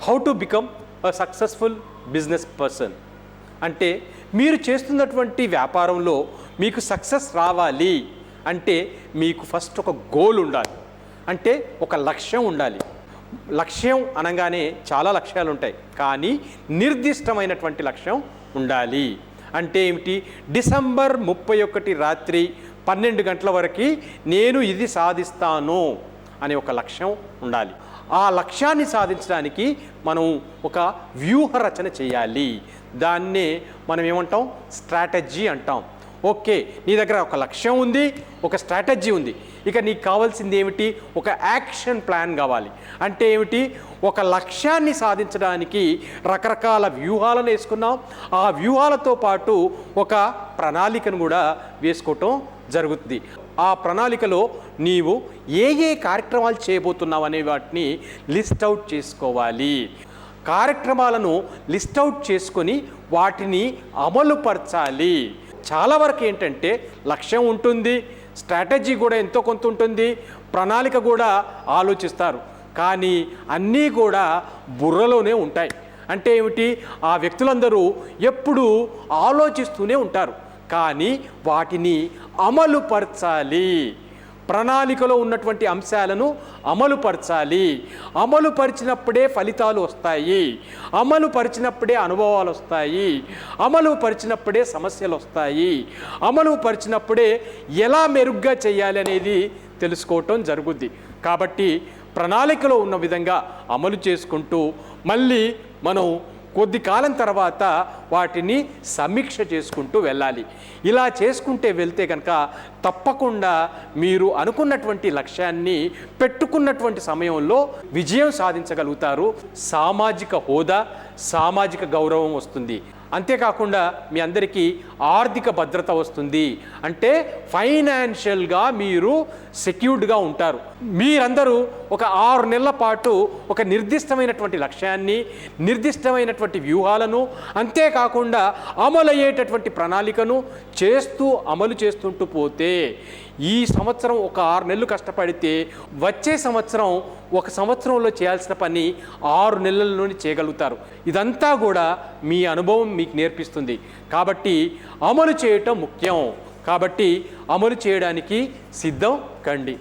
How to become a successful business person అంటే మీరు చేస్తున్నటువంటి వ్యాపారంలో మీకు సక్సెస్ రావాలి అంటే మీకు ఫస్ట్ ఒక గోల్ ఉండాలి, అంటే ఒక లక్ష్యం ఉండాలి. లక్ష్యం అనగానే చాలా లక్ష్యాలు ఉంటాయి, కానీ నిర్దిష్టమైనటువంటి లక్ష్యం ఉండాలి. అంటే ఏమిటి? డిసెంబర్ 31 రాత్రి 12 గంటల వరకు నేను ఇది సాధిస్తాను అనే ఒక లక్ష్యం ఉండాలి. ఆ లక్ష్యాన్ని సాధించడానికి మనం ఒక వ్యూహ రచన చేయాలి. దాన్నే మనం ఏమంటాం? స్ట్రాటజీ అంటాం. ఓకే, నీ దగ్గర ఒక లక్ష్యం ఉంది, ఒక స్ట్రాటజీ ఉంది. ఇక నీకు కావాల్సింది ఏమిటి? ఒక యాక్షన్ ప్లాన్ కావాలి. అంటే ఏమిటి? ఒక లక్ష్యాన్ని సాధించడానికి రకరకాల వ్యూహాలను వేసుకున్నాం. ఆ వ్యూహాలతో పాటు ఒక ప్రణాళికను కూడా వేసుకోవటం జరుగుతుంది. ఆ ప్రణాళికలో నీవు ఏ ఏ కార్యక్రమాలు చేయబోతున్నావు అనే వాటిని లిస్ట్ అవుట్ చేసుకోవాలి. కార్యక్రమాలను లిస్ట్ అవుట్ చేసుకొని వాటిని అమలుపరచాలి. చాలా వరకు ఏంటంటే లక్ష్యం ఉంటుంది, స్ట్రాటజీ కూడా ఎంతో కొంత ఉంటుంది, ప్రణాళిక కూడా ఆలోచిస్తారు, కానీ అన్నీ కూడా బుర్రలోనే ఉంటాయి. అంటే ఏమిటి? ఆ వ్యక్తులందరూ ఎప్పుడూ ఆలోచిస్తూనే ఉంటారు, కానీ వాటిని అమలుపరచాలి. ప్రణాళికలో ఉన్నటువంటి అంశాలను అమలుపరచాలి. అమలుపరిచినప్పుడే ఫలితాలు వస్తాయి, అమలుపరిచినప్పుడే అనుభవాలు వస్తాయి, అమలుపరిచినప్పుడే సమస్యలు వస్తాయి, అమలుపరిచినప్పుడే ఎలా మెరుగ్గా చేయాలి అనేది తెలుసుకోవటం జరుగుద్ది. కాబట్టి ప్రణాళికలో ఉన్న విధంగా అమలు చేసుకుంటూ మళ్ళీ మనం కొద్ది కాలం తర్వాత వాటిని సమీక్ష చేసుకుంటూ వెళ్ళాలి. ఇలా చేసుకుంటే వెళ్తే కనుక తప్పకుండా మీరు అనుకున్నటువంటి లక్ష్యాన్ని పెట్టుకున్నటువంటి సమయంలో విజయం సాధించగలుగుతారు. సామాజిక హోదా, సామాజిక గౌరవం వస్తుంది. అంతేకాకుండా మీ అందరికీ ఆర్థిక భద్రత వస్తుంది. అంటే ఫైనాన్షియల్గా మీరు సెక్యూర్డ్గా ఉంటారు. మీరందరూ ఒక 6 నెలల పాటు ఒక నిర్దిష్టమైనటువంటి లక్ష్యాన్ని, నిర్దిష్టమైనటువంటి వ్యూహాలను, అంతేకాకుండా అమలయ్యేటటువంటి ప్రణాళికను అమలు చేస్తుంటూ పోతే ఈ సంవత్సరం ఒక 6 నెలలు కష్టపడితే వచ్చే సంవత్సరం ఒక సంవత్సరంలో చేయాల్సిన పని 6 నెలల్లోనే చేయగలుగుతారు. ఇదంతా కూడా మీ అనుభవం మీకు నేర్పిస్తుంది. కాబట్టి అమలు చేయటం ముఖ్యం. కాబట్టి అమలు చేయడానికి సిద్ధం కండి.